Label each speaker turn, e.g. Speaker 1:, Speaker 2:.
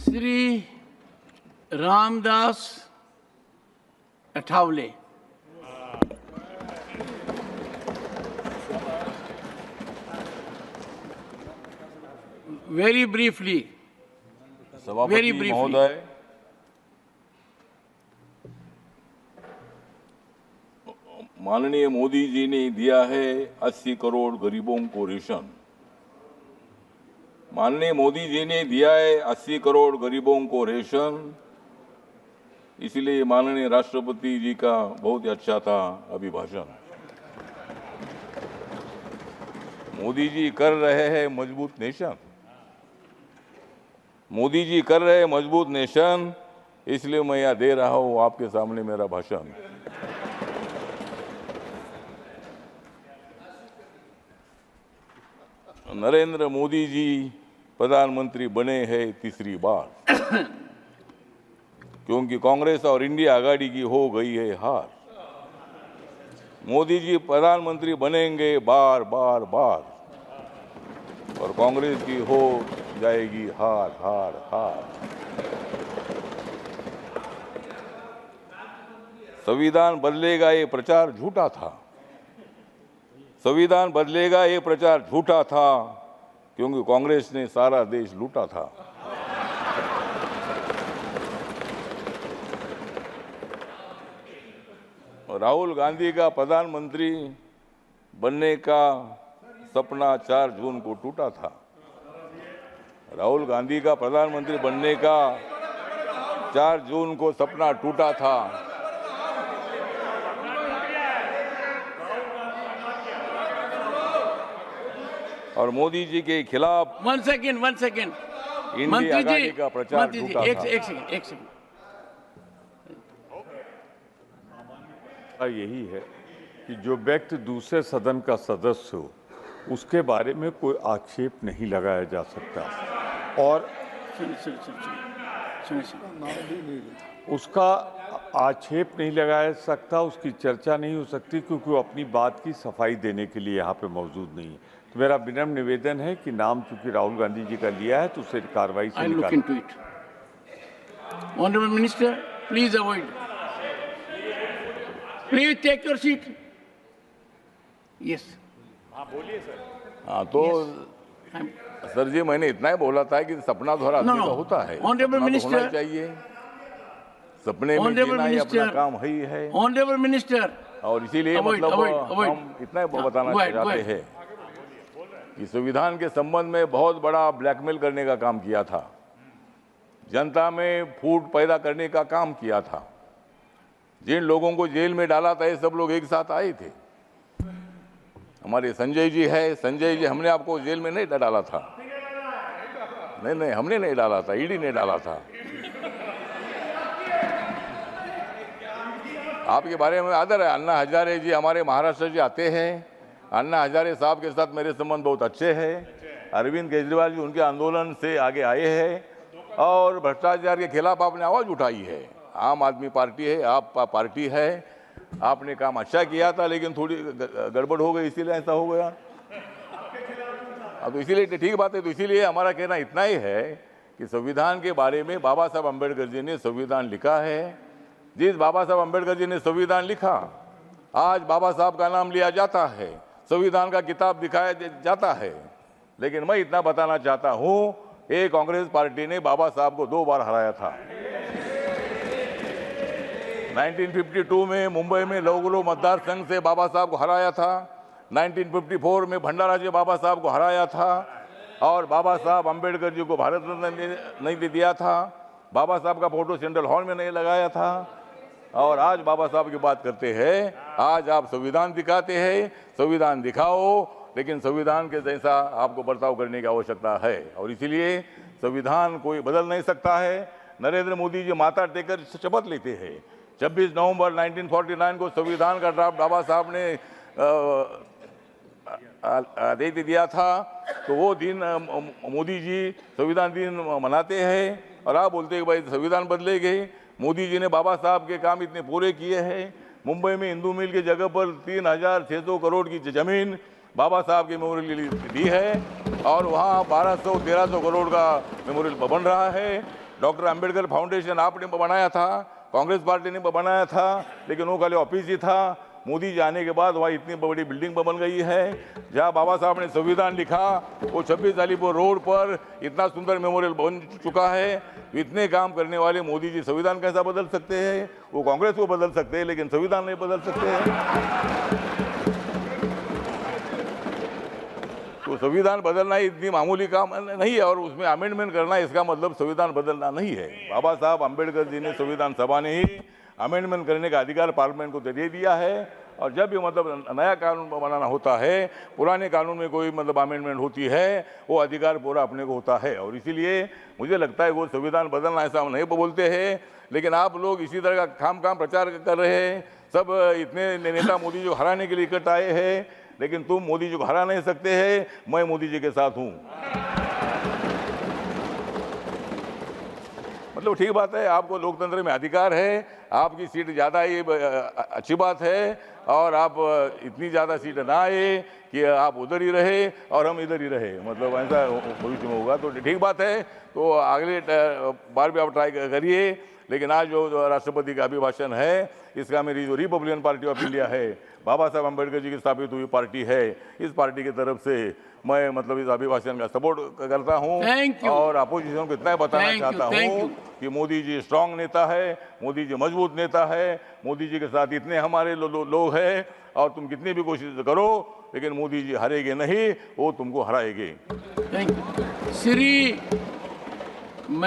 Speaker 1: Shri Ramdas Athawale. Very briefly.
Speaker 2: सभापति महोदय, माननीय मोदी जी ने दिया है 80 करोड़ गरीबों को रेशन। माननीय मोदी जी ने दिया है 80 करोड़ गरीबों को रेशन, इसलिए माननीय राष्ट्रपति जी का बहुत ही अच्छा था अभिभाषण। मोदी जी कर रहे हैं मजबूत नेशन, मोदी जी कर रहे हैं मजबूत नेशन, इसलिए मैं यह दे रहा हूं आपके सामने मेरा भाषण। नरेंद्र मोदी जी प्रधानमंत्री बने हैं तीसरी बार, क्योंकि कांग्रेस और इंडिया आघाड़ी की हो गई है हार। मोदी जी प्रधानमंत्री बनेंगे बार बार बार, और कांग्रेस की हो जाएगी हार हार हार। संविधान बदलेगा ये प्रचार झूठा था, संविधान बदलेगा ये प्रचार झूठा था, क्योंकि कांग्रेस ने सारा देश लूटा था। राहुल गांधी का प्रधानमंत्री बनने का सपना 4 जून को टूटा था। राहुल गांधी का प्रधानमंत्री बनने का 4 जून को सपना टूटा था। और मोदी जी के खिलाफ
Speaker 1: वन सेकेंड
Speaker 2: इंडिया आघाड़ी का प्रचार झूठा था।
Speaker 1: एक सेकेंड।
Speaker 3: यही है कि जो व्यक्ति दूसरे सदन का सदस्य हो उसके बारे में कोई आक्षेप नहीं लगाया जा सकता, और उसका आक्षेप नहीं लगाया सकता, उसकी चर्चा नहीं हो सकती, क्योंकि वो अपनी बात की सफाई देने के लिए यहाँ पे मौजूद नहीं है। तो मेरा विनम्र निवेदन है कि नाम चूंकि राहुल गांधी जी का लिया है तो उसे कार्रवाई से निकालें।
Speaker 1: Honourable minister, please avoid, please take your seat. Yes,
Speaker 3: हाँ बोलिए सर।
Speaker 2: हाँ तो सर जी, मैंने इतना ही बोला था कि सपना थोड़ा आदमी का होता है,
Speaker 1: ऑनरेबल मिनिस्टर
Speaker 2: चाहिए, सपने में जीना ही अपना काम ही है।
Speaker 1: ऑनरेबल मिनिस्टर,
Speaker 2: और इसीलिए मतलब हम इतना ही बताना चाहते हैं कि संविधान के संबंध में बहुत बड़ा ब्लैकमेल करने का काम किया था, जनता में फूट पैदा करने का काम किया था। जिन लोगों को जेल में डाला था ये सब लोग एक साथ आए थे। हमारे संजय जी है, संजय जी, हमने आपको जेल में नहीं डाला था, नहीं हमने नहीं डाला था, ईडी ने डाला था। आपके बारे में आदर है। अन्ना हजारे जी हमारे महाराष्ट्र से आते हैं, अन्ना हजारे साहब के साथ मेरे संबंध बहुत अच्छे हैं। अरविंद केजरीवाल जी उनके आंदोलन से आगे आए हैं और भ्रष्टाचार के खिलाफ आपने आवाज उठाई है। आम आदमी पार्टी है, आप पार्टी है, आपने काम अच्छा किया था, लेकिन थोड़ी गड़बड़ हो गई, इसीलिए ऐसा हो गया। अब तो इसीलिए ठीक बात है। तो इसीलिए हमारा कहना इतना ही है कि संविधान के बारे में बाबा साहब अम्बेडकर जी ने संविधान लिखा है। जिस बाबा साहब अम्बेडकर जी ने संविधान लिखा, आज बाबा साहब का नाम लिया जाता है, संविधान का किताब दिखाया जाता है। लेकिन मैं इतना बताना चाहता हूं, ये कांग्रेस पार्टी ने बाबा साहब को 2 बार हराया था। 1952 में मुंबई में लौगुलो मतदार संघ से बाबा साहब को हराया था। 1954 में भंडारा से बाबा साहब को हराया था, और बाबा साहब अम्बेडकर जी को भारत रत्न नहीं दिया था। बाबा साहब का फोटो सेंट्रल हॉल में नहीं लगाया था। और आज बाबा साहब की बात करते हैं, आज आप संविधान दिखाते हैं। संविधान दिखाओ, लेकिन संविधान के जैसा आपको बर्ताव करने की आवश्यकता है, और इसीलिए संविधान कोई बदल नहीं सकता है। नरेंद्र मोदी जी माथा टेकर शपथ लेते हैं। 26 नवंबर 1949 को संविधान का ड्राफ्ट बाबा साहब ने दे दिया था, तो वो दिन मोदी जी संविधान दिन मनाते हैं, और आप बोलते हैं कि भाई संविधान बदलेंगे। मोदी जी ने बाबा साहब के काम इतने पूरे किए हैं। मुंबई में हिंदू मिल की जगह पर 3600 करोड़ की जमीन बाबा साहब के मेमोरियल के लिए दी है, और वहाँ 1200-1300 करोड़ का मेमोरियल बन रहा है। डॉक्टर अंबेडकर फाउंडेशन आपने बनाया था, कांग्रेस पार्टी ने बनाया था, लेकिन वो खाली ऑफिस ही था। मोदी जी आने के बाद वहाँ इतनी बड़ी बिल्डिंग बन गई है। जहाँ बाबा साहब ने संविधान लिखा, वो 26 अलीपुर रोड पर इतना सुंदर मेमोरियल बन चुका है। इतने काम करने वाले मोदी जी संविधान कैसा बदल सकते हैं? वो कांग्रेस को बदल सकते हैं, लेकिन संविधान नहीं बदल सकते हैं। तो संविधान बदलना इतनी मामूली काम नहीं है, और उसमें अमेंडमेंट करना इसका मतलब संविधान बदलना नहीं है। बाबा साहब अम्बेडकर जी ने संविधान सभा ने ही अमेंडमेंट करने का अधिकार पार्लियामेंट को दे दिया है। और जब भी मतलब नया कानून बनाना होता है, पुराने कानून में कोई मतलब अमेंडमेंट होती है, वो अधिकार पूरा अपने को होता है। और इसीलिए मुझे लगता है वो संविधान बदलना ऐसा हम नहीं बोलते हैं, लेकिन आप लोग इसी तरह का काम प्रचार कर रहे हैं। सब इतने नेता मोदी जी को हराने के लिए इकट्ठा आए हैं, लेकिन तुम मोदी जी को हरा नहीं सकते हैं। मैं मोदी जी के साथ हूँ। मतलब ठीक बात है, आपको लोकतंत्र में अधिकार है, आपकी सीट ज़्यादा ये अच्छी बात है, और आप इतनी ज़्यादा सीट ना आए कि आप उधर ही रहे और हम इधर ही रहे, मतलब ऐसा भविष्य में होगा तो ठीक बात है। तो अगले बार भी आप ट्राई करिए। लेकिन आज जो राष्ट्रपति का अभिभाषण है, इसका मेरी जो रिपब्लिकन पार्टी ऑफ इंडिया है, बाबा साहब अम्बेडकर जी की स्थापित हुई पार्टी है, इस पार्टी की तरफ से मैं मतलब इस अभिभाषण का सपोर्ट करता हूं। और अपोजिशन को इतना बताना चाहता हूं कि मोदी जी स्ट्रांग नेता है, मोदी जी मजबूत नेता है, मोदी जी के साथ इतने हमारे लोग हैं, और तुम कितनी भी कोशिश करो, लेकिन मोदी जी हारेंगे नहीं, वो तुमको हराएंगे।
Speaker 1: श्री